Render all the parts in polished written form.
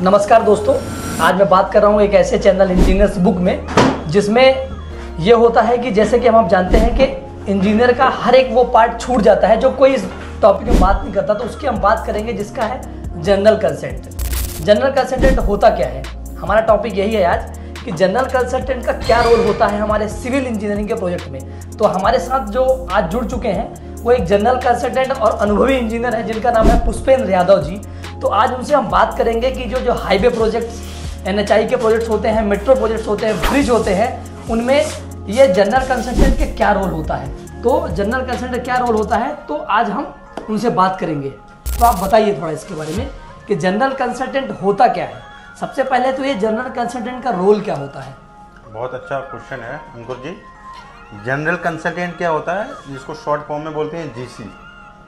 नमस्कार दोस्तों, आज मैं बात कर रहा हूँ एक ऐसे चैनल इंजीनियर्स बुक में जिसमें ये होता है कि जैसे कि हम जानते हैं कि इंजीनियर का हर एक वो पार्ट छूट जाता है जो कोई इस टॉपिक में बात नहीं करता, तो उसकी हम बात करेंगे जिसका है जनरल कंसल्टेंट। जनरल कंसल्टेंट होता क्या है, हमारा टॉपिक यही है आज कि जनरल कंसल्टेंट का क्या रोल होता है हमारे सिविल इंजीनियरिंग के प्रोजेक्ट में। तो हमारे साथ जो आज जुड़ चुके हैं वो एक जनरल कंसल्टेंट और अनुभवी इंजीनियर है जिनका नाम है पुष्पेंद्र यादव जी। तो आज उनसे हम बात करेंगे कि जो हाईवे प्रोजेक्ट्स, NHAI के प्रोजेक्ट्स होते हैं, मेट्रो प्रोजेक्ट्स होते हैं, ब्रिज होते हैं, उनमें ये जनरल कंसल्टेंट के क्या रोल होता है। तो जनरल कंसल्टेंट क्या रोल होता है, तो आज हम उनसे बात करेंगे। तो आप बताइए थोड़ा इसके बारे में कि जनरल कंसल्टेंट होता क्या है। सबसे पहले तो ये जनरल कंसल्टेंट का रोल क्या होता है। बहुत अच्छा क्वेश्चन है अंकुर जी। जनरल कंसल्टेंट क्या होता है, जिसको शॉर्ट फॉर्म में बोलते हैं GC।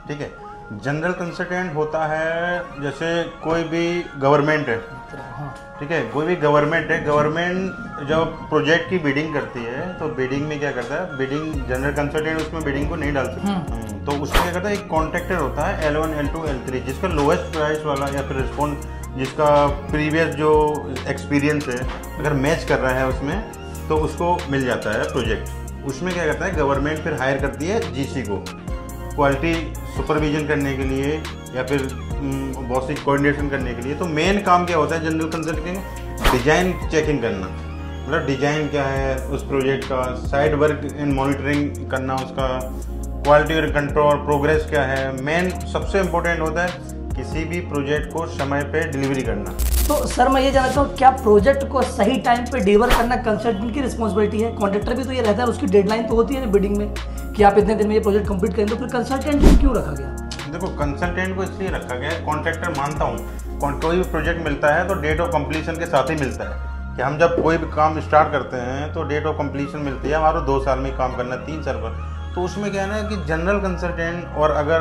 ठीक है, जनरल कंसल्टेंट होता है जैसे कोई भी गवर्नमेंट है, ठीक है, कोई भी गवर्नमेंट है, गवर्नमेंट जब प्रोजेक्ट की बिडिंग करती है तो बिडिंग में क्या करता है, बिडिंग जनरल कंसल्टेंट उसमें बिडिंग को नहीं डाल सकता। तो उसमें क्या करता है, एक कॉन्ट्रैक्टर होता है L1, L2, L3, जिसका लोएस्ट प्राइस वाला या फिर रिस्पॉन्स, जिसका प्रीवियस जो एक्सपीरियंस है अगर मैच कर रहा है उसमें तो उसको मिल जाता है प्रोजेक्ट। उसमें क्या करता है, गवर्नमेंट फिर हायर करती है GC को क्वालिटी सुपरविजन करने के लिए या फिर बहुत सी कोऑर्डिनेशन करने के लिए। तो मेन काम क्या होता है जनरल कंसल्टिंग, डिजाइन चेकिंग करना, मतलब डिजाइन क्या है उस प्रोजेक्ट का, साइड वर्क इन मॉनिटरिंग करना, उसका क्वालिटी और कंट्रोल प्रोग्रेस क्या है। मेन सबसे इम्पोर्टेंट होता है किसी भी प्रोजेक्ट को समय पे डिलीवरी करना। तो सर मैं ये जानता हूँ, क्या प्रोजेक्ट को सही टाइम पे डिलीवर करना कंसल्टेंट की रिस्पॉन्सिबिलिटी है। कॉन्ट्रैक्टर भी तो ये रहता है, उसकी डेडलाइन तो होती है ना बिडिंग में कि आप इतने दिन में ये प्रोजेक्ट कंप्लीट करें, तो फिर कंसल्टेंट को क्यों रखा गया। देखो, कंसल्टेंट को इसलिए रखा गया है, कॉन्ट्रैक्टर मानता हूँ कोई भी प्रोजेक्ट मिलता है तो डेट ऑफ कंप्लीशन के साथ ही मिलता है कि हम जब कोई भी काम स्टार्ट करते हैं तो डेट ऑफ कंप्लीशन मिलती है, हमारा 2 साल में काम करना, 3 साल पर। तो उसमें क्या है ना कि जनरल कंसल्टेंट और अगर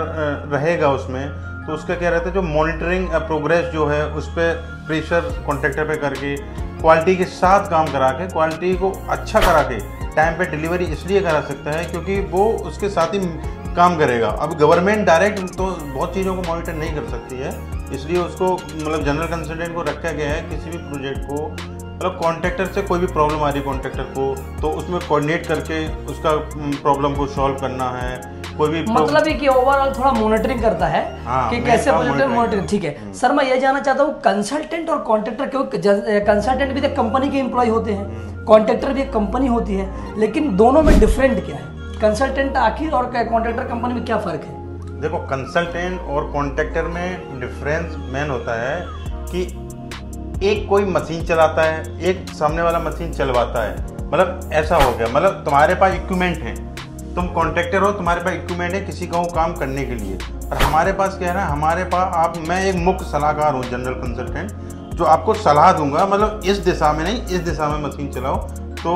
रहेगा उसमें तो उसका क्या रहता है, जो मॉनिटरिंग प्रोग्रेस जो है उस पर प्रेशर कॉन्ट्रैक्टर पे करके क्वालिटी के साथ काम करा के, क्वालिटी को अच्छा करा के टाइम पे डिलीवरी इसलिए करा सकता है क्योंकि वो उसके साथ ही काम करेगा। अब गवर्नमेंट डायरेक्ट तो बहुत चीज़ों को मॉनिटर नहीं कर सकती है, इसलिए उसको मतलब जनरल कंसल्टेंट को रखा गया है किसी भी प्रोजेक्ट को, मतलब कॉन्ट्रैक्टर से कोई भी प्रॉब्लम आ रही है कॉन्ट्रैक्टर को तो उसमें कोऑर्डिनेट करके उसका प्रॉब्लम को सॉल्व करना है। कोई भी मतलब है कि ओवरऑल थोड़ा मॉनिटरिंग करता है कि कैसे प्रोजेक्ट मॉनिटरिंग। ठीक है सर, मैं ये जानना चाहता हूँ कंसल्टेंट और कॉन्ट्रैक्टर, क्योंकि कंसल्टेंट भी एक कंपनी के एम्प्लॉय होते हैं, कॉन्ट्रैक्टर भी एक कंपनी होती है, लेकिन दोनों में डिफरेंट क्या है, कंसल्टेंट आखिर और कॉन्ट्रैक्टर कंपनी में क्या फ़र्क है। देखो, कंसल्टेंट और कॉन्ट्रैक्टर में डिफरेंस मेन होता है कि एक कोई मशीन चलाता है, एक सामने वाला मशीन चलवाता है। मतलब ऐसा हो गया, मतलब तुम्हारे पास इक्विपमेंट है, तुम कॉन्ट्रैक्टर हो, तुम्हारे पास इक्विपमेंट है किसी का काम करने के लिए, और हमारे पास क्या है ना, हमारे पास मैं एक मुख्य सलाहकार हूँ जनरल कंसल्टेंट, जो आपको सलाह दूंगा, मतलब इस दिशा में नहीं, इस दिशा में मशीन चलाओ। तो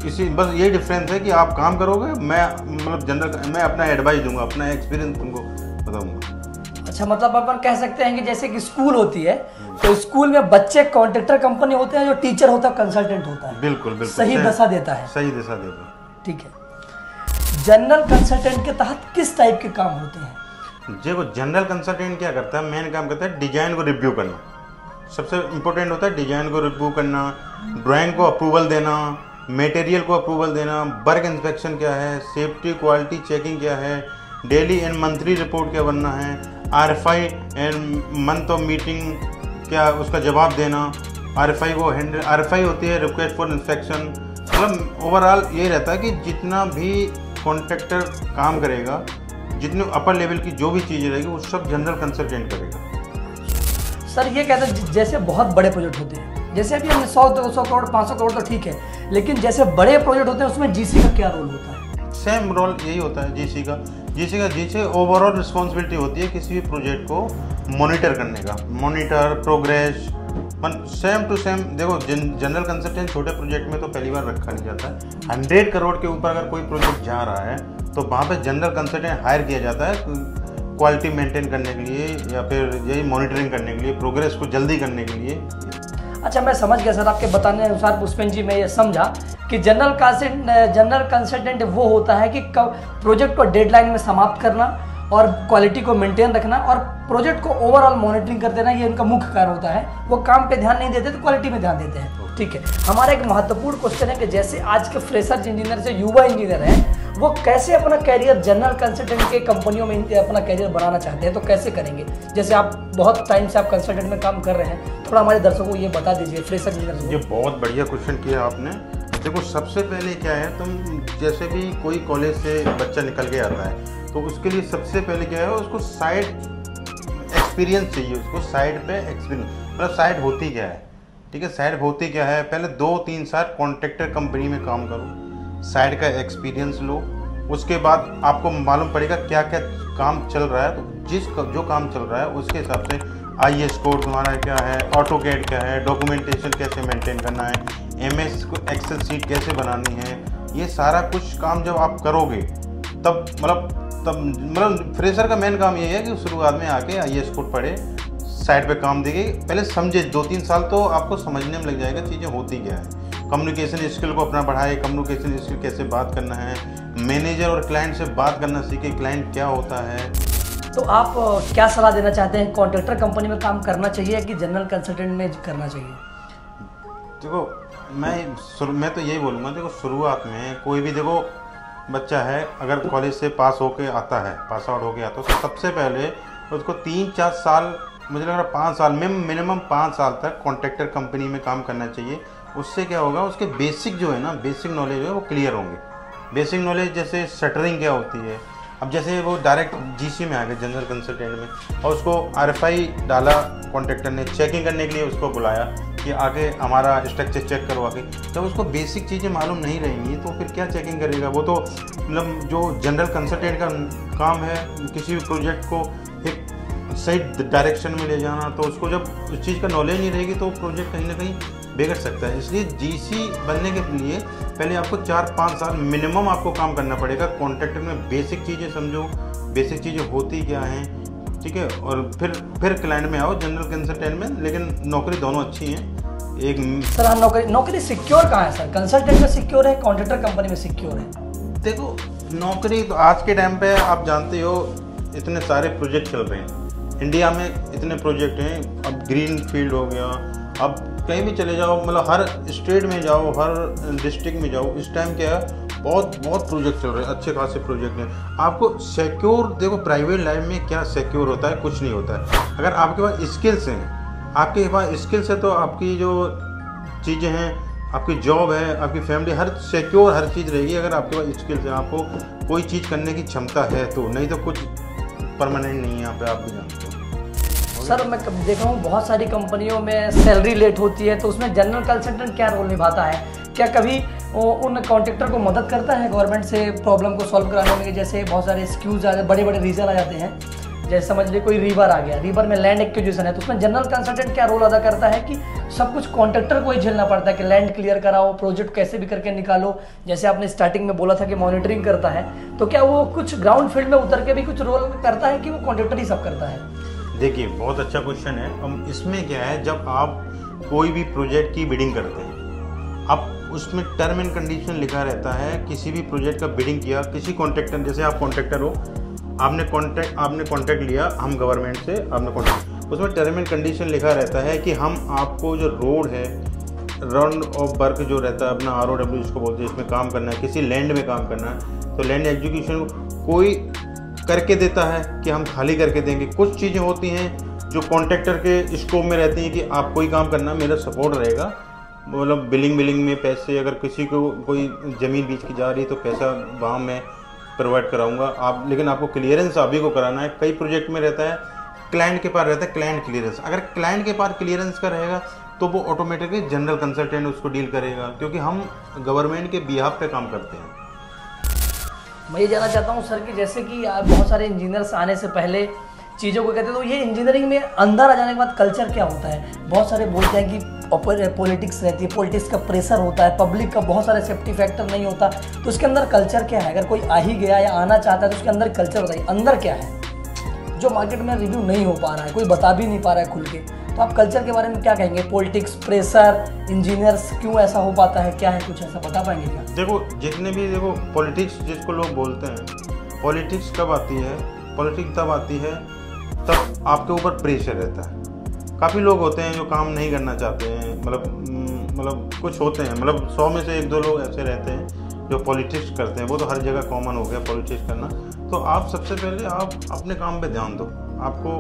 इसी बस यही डिफरेंस है कि आप काम करोगे, मैं मतलब मैं अपना एडवाइस दूंगा, अपना एक्सपीरियंस तुमको बताऊंगा। अच्छा, मतलब अपन कह सकते हैं कि जैसे कि स्कूल होती है तो स्कूल में बच्चे कॉन्ट्रैक्टर कंपनी होते हैं, जो टीचर होता है कंसल्टेंट होता है। बिल्कुल बिल्कुल सही दिशा देता है, सही दिशा देता है। ठीक है, जनरल कंसल्टेंट के तहत किस टाइप के काम होते हैं। देखो, जनरल कंसल्टेंट क्या करता है, मेन काम करता है डिजाइन को रिव्यू करना, सबसे इंपॉर्टेंट होता है डिजाइन को रिव्यू करना, ड्राइंग को अप्रूवल देना, मटेरियल को अप्रूवल देना, वर्क इंस्पेक्शन क्या है, सेफ्टी क्वालिटी चेकिंग क्या है, डेली एंड मंथली रिपोर्ट क्या बनना है, RFI and month of meeting क्या उसका जवाब देना, RFI को हैंडल, RFI होती है रिक्वेस्ट फॉर इंस्पेक्शन। मतलब ओवरऑल ये रहता है कि जितना भी कॉन्ट्रैक्टर काम करेगा, जितने अपर लेवल की जो भी चीज़ें रहेगी वो सब जनरल कंसल्टेंट करेगा। सर ये कहते हैं जैसे बहुत बड़े प्रोजेक्ट होते हैं, जैसे अभी हमने 100-200 करोड़ 500 करोड़ तो ठीक है, लेकिन जैसे बड़े प्रोजेक्ट होते हैं उसमें GC का क्या रोल होता है। सेम रोल यही होता है GC का ओवरऑल रिस्पॉन्सिबिलिटी होती है किसी भी प्रोजेक्ट को मॉनिटर करने का, monitor progress same to same. देखो, जनरल कंसल्टेंट छोटे प्रोजेक्ट में तो पहली बार रखा नहीं जाता है, 100 करोड़ के ऊपर अगर कोई प्रोजेक्ट जा रहा है तो वहाँ पे जनरल कंसल्टेंट हायर किया जाता है क्वालिटी मेंटेन करने के लिए या फिर यही मॉनिटरिंग करने के लिए, प्रोग्रेस को जल्दी करने के लिए। अच्छा, मैं समझ गया सर, आपके बताने अनुसार पुष्पेंद्र जी, मैं ये समझा कि जनरल कंसल्टेंट वो होता है कि प्रोजेक्ट को डेडलाइन में समाप्त करना और क्वालिटी को मेंटेन रखना और प्रोजेक्ट को ओवरऑल मॉनिटरिंग कर देना, ये उनका मुख्य कार्य होता है। वो काम पे ध्यान नहीं देते तो क्वालिटी में ध्यान देते हैं। ठीक है, हमारा एक महत्वपूर्ण क्वेश्चन है कि जैसे आज के फ्रेशर इंजीनियर से युवा इंजीनियर हैं, वो कैसे अपना कैरियर जनरल कंसल्टेंट के कंपनियों में अपना कैरियर बनाना चाहते हैं, तो कैसे करेंगे? जैसे आप बहुत टाइम से आप कंसल्टेंट में काम कर रहे हैं, थोड़ा हमारे दर्शकों को ये बता दीजिए फ्रेशर इंजीनियर। ये बहुत बढ़िया क्वेश्चन किया आपने। देखो सबसे पहले क्या है, तुम जैसे भी कोई कॉलेज से बच्चा निकल के आता है तो उसके लिए सबसे पहले क्या है, उसको साइड एक्सपीरियंस चाहिए। उसको साइड पे एक्सपीरियंस, मतलब साइड होती क्या है, ठीक है, साइड होती क्या है, पहले 2-3 साल कॉन्ट्रैक्टर कंपनी में काम करो, साइड का एक्सपीरियंस लो। उसके बाद आपको मालूम पड़ेगा क्या क्या काम चल रहा है, तो जो काम चल रहा है उसके हिसाब से IS कोड तुम्हारा क्या है, ऑटोकैड क्या है, डॉक्यूमेंटेशन कैसे मेंटेन करना है, MS को एक्सेल सीट कैसे बनानी है, ये सारा कुछ काम जब आप करोगे तब मतलब फ्रेशर का मेन काम ये है कि शुरुआत में आके IS कोड पढ़े, साइड पे काम देंगे, पहले समझे। 2-3 साल तो आपको समझने में लग जाएगा चीज़ें होती क्या है। कम्युनिकेशन स्किल को अपना बढ़ाए, कम्युनिकेशन स्किल कैसे बात करना है, मैनेजर और क्लाइंट से बात करना सीखे, क्लाइंट क्या होता है। तो आप क्या सलाह देना चाहते हैं, कॉन्ट्रैक्टर कंपनी में काम करना चाहिए कि जनरल कंसल्टेंट में करना चाहिए? देखो मैं तो यही बोलूँगा, देखो शुरुआत में कोई भी देखो बच्चा है अगर कॉलेज से पास होके आता है, पास आउट होके आता है, तो सबसे पहले उसको 3-4 साल, मुझे लग रहा है 5 साल में मिनिमम 5 साल तक कॉन्ट्रैक्टर कंपनी में काम करना चाहिए। उससे क्या होगा, उसके बेसिक जो है ना, बेसिक नॉलेज है वो क्लियर होंगे। बेसिक नॉलेज जैसे शटरिंग क्या होती है, अब जैसे वो डायरेक्ट GC में आ गए जनरल कंसल्टेंट में, और उसको RFI डाला कॉन्ट्रैक्टर ने, चेकिंग करने के लिए उसको बुलाया कि आगे हमारा स्ट्रक्चर चेक करो आगे। जब उसको बेसिक चीज़ें मालूम नहीं रहेंगी तो फिर क्या चेकिंग करेगा? वो तो मतलब जो जनरल कंसल्टेंट का काम है किसी भी प्रोजेक्ट को एक सही डायरेक्शन में ले जाना, तो उसको जब उस चीज़ का नॉलेज नहीं रहेगी तो प्रोजेक्ट कहीं ना कहीं बिगड़ सकता है। इसलिए GC बनने के लिए पहले आपको 4-5 साल मिनिमम आपको काम करना पड़ेगा कॉन्ट्रैक्टर में। बेसिक चीज़ें समझो, बेसिक चीज़ें होती क्या हैं, ठीक है, और फिर क्लाइंट में आओ जनरल कंसल्टेंट में। लेकिन नौकरी दोनों अच्छी हैं। एक सर हाँ, नौकरी सिक्योर कहाँ है सर? कंसल्टेंट में सिक्योर है, कॉन्ट्रैक्टर कंपनी में सिक्योर है? देखो नौकरी तो आज के टाइम पे आप जानते हो इतने सारे प्रोजेक्ट चल रहे हैं इंडिया में, इतने प्रोजेक्ट हैं। अब ग्रीन फील्ड हो गया, अब कहीं भी चले जाओ, मतलब हर स्टेट में जाओ, हर डिस्ट्रिक्ट में जाओ, इस टाइम क्या है बहुत प्रोजेक्ट चल रहे हैं, अच्छे खासे प्रोजेक्ट हैं। आपको सिक्योर, देखो प्राइवेट लाइफ में क्या सिक्योर होता है, कुछ नहीं होता है। अगर आपके पास स्किल्स हैं, आपके पास स्किल्स है तो आपकी जो चीज़ें हैं, आपकी जॉब है, आपकी फैमिली, हर सिक्योर हर चीज़ रहेगी अगर आपके पास स्किल्स है, आपको कोई चीज़ करने की क्षमता है तो। नहीं तो कुछ परमानेंट नहीं है यहाँ पे, आप भी जानते हो। सर मैं देख रहा हूँ बहुत सारी कंपनियों में सैलरी लेट होती है, तो उसमें जनरल कंसल्टेंट क्या रोल निभाता है? क्या कभी उन कॉन्ट्रैक्टर को मदद करता है गवर्नमेंट से प्रॉब्लम को सॉल्व कराने में? जैसे बहुत सारे एक्सक्यूज आ जाते, बड़े बड़े रीजन आ जाते हैं, जैसे समझ लीजिए कोई रिवर आ गया, रिवर में लैंड एक्विजिशन है, तो उसमें जनरल कंसल्टेंट क्या रोल अदा करता है कि सब कुछ कॉन्ट्रैक्टर को ही झेलना पड़ता है कि लैंड क्लियर कराओ, प्रोजेक्ट कैसे भी करके निकालो, जैसे आपने स्टार्टिंग में बोला था कि मॉनिटरिंग करता है, तो क्या वो कुछ ग्राउंड फील्ड में उतर के भी कुछ रोल करता है कि वो कॉन्ट्रैक्टर ही सब करता है? देखिए बहुत अच्छा क्वेश्चन है। अब इसमें क्या है, जब आप कोई भी प्रोजेक्ट की बिडिंग करते हैं, अब उसमें टर्म एंड कंडीशन लिखा रहता है। किसी भी प्रोजेक्ट का बिडिंग किया किसी कॉन्ट्रैक्टर, जैसे आप कॉन्ट्रैक्टर हो, आपने कॉन्ट्रैक्ट लिया हम गवर्नमेंट से, आपने कॉन्ट्रैक्ट, उसमें टर्म एंड कंडीशन लिखा रहता है कि हम आपको जो रोड है, राउंड ऑफ वर्क जो रहता है अपना ROW जिसको बोलते हैं, इसमें काम करना है, किसी लैंड में काम करना है, तो लैंड एग्जीक्यूशन कोई करके देता है कि हम खाली करके देंगे। कुछ चीज़ें होती हैं जो कॉन्ट्रैक्टर के स्कोप में रहती हैं कि आप कोई काम करना, मेरा सपोर्ट रहेगा, मतलब बिलिंग में पैसे, अगर किसी को कोई ज़मीन बीच की जा रही है तो पैसा वहाँ मैं प्रोवाइड कराऊंगा आप, लेकिन आपको क्लियरेंस अभी को कराना है। कई प्रोजेक्ट में रहता है क्लाइंट के पास रहता है क्लाइंट क्लियरेंस, अगर क्लाइंट के पास क्लियरेंस का रहेगा तो वो ऑटोमेटिकली जनरल कंसल्टेंट उसको डील करेगा, क्योंकि हम गवर्नमेंट के बिहाफ पे काम करते हैं। मैं ये जानना चाहता हूँ सर कि जैसे कि बहुत सारे इंजीनियर्स आने से पहले चीज़ों को कहते हैं, तो ये इंजीनियरिंग में अंदर आ जाने के बाद कल्चर क्या होता है? बहुत सारे बोलते हैं कि पॉलिटिक्स रहती है, पॉलिटिक्स का प्रेशर होता है, पब्लिक का बहुत सारे सेफ्टी फैक्टर नहीं होता, तो उसके अंदर कल्चर क्या है? अगर कोई आ ही गया या आना चाहता है तो उसके अंदर कल्चर बताइए, अंदर क्या है जो मार्केट में रिव्यू नहीं हो पा रहा है, कोई बता भी नहीं पा रहा है खुल के, तो आप कल्चर के बारे में क्या कहेंगे? पॉलिटिक्स, प्रेशर, इंजीनियर्स क्यों ऐसा हो पाता है, क्या है, कुछ ऐसा बता पाएंगे क्या? देखो जितने भी, देखो पॉलिटिक्स जिसको लोग बोलते हैं, पॉलिटिक्स कब आती है? पॉलिटिक्स तब आती है तब आपके ऊपर प्रेशर रहता है। काफ़ी लोग होते हैं जो काम नहीं करना चाहते हैं, मतलब कुछ होते हैं, मतलब 100 में से 1-2 लोग ऐसे रहते हैं जो पॉलिटिक्स करते हैं। वो तो हर जगह कॉमन हो गया पॉलिटिक्स करना। तो आप सबसे पहले आप अपने काम पे ध्यान दो। आपको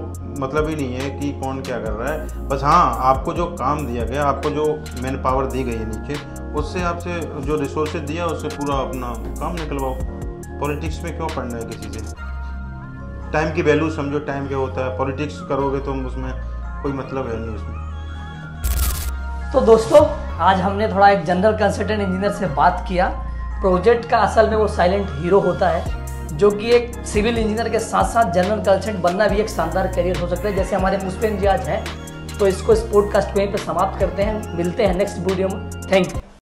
मतलब ही नहीं है कि कौन क्या कर रहा है, बस हाँ आपको जो काम दिया गया, आपको जो मैन पावर दी गई है नीचे, उससे आपसे जो रिसोर्सेज दिया उससे पूरा अपना काम निकलवाओ। पॉलिटिक्स में क्यों पढ़ना है किसी से? टाइम की वैल्यू समझो, टाइम क्या होता है। पॉलिटिक्स करोगे तो उसमें कोई मतलब है नहीं उसमें। तो दोस्तों आज हमने थोड़ा एक जनरल कंसल्टेंट इंजीनियर से बात किया। प्रोजेक्ट का असल में वो साइलेंट हीरो होता है, जो कि एक सिविल इंजीनियर के साथ साथ जनरल कंसल्टेंट बनना भी एक शानदार करियर हो सकता है, जैसे हमारे मुस्पिन जी आज हैं। तो इसको इस पॉडकास्ट को यहीं पर समाप्त करते हैं। मिलते हैं नेक्स्ट वीडियो में। Thank you.